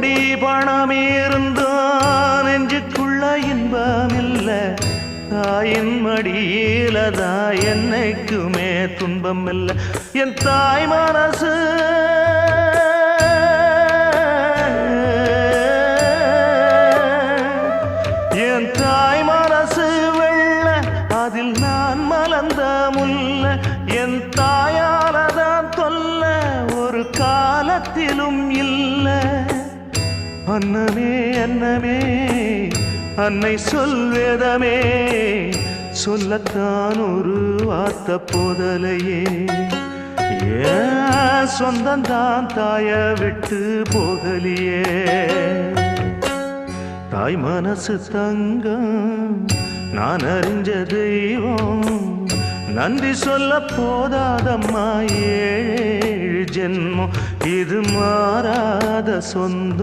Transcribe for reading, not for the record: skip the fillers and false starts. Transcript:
கோடி பணம் இருந்தான் நெஞ்சுக்குள்ள இன்பமில்ல தாயின் மடியிலதான் என்னைக்குமே துன்பம் இல்லை என் தாய் மனசு என் தாய் மனசு வெள்ள அதில் நான் மலர்ந்த முல்ல என் தாயாலதான் தொல்ல ஒரு காலத்திலும் இல்லை அன்னமே அன்னமே அன்னை சொல்வேதமே சொல்லத்தான் ஒரு வார்த்தை போதலையே ஏன் சொந்தந்தான் தாய விட்டு போகலியே தாய் மனசு தங்கம் நான் அறிஞ்ச தெய்வம் நன்றி சொல்ல போதாதம்மா ஏழு ஜென்மம் இது மாறாத சொந்தம்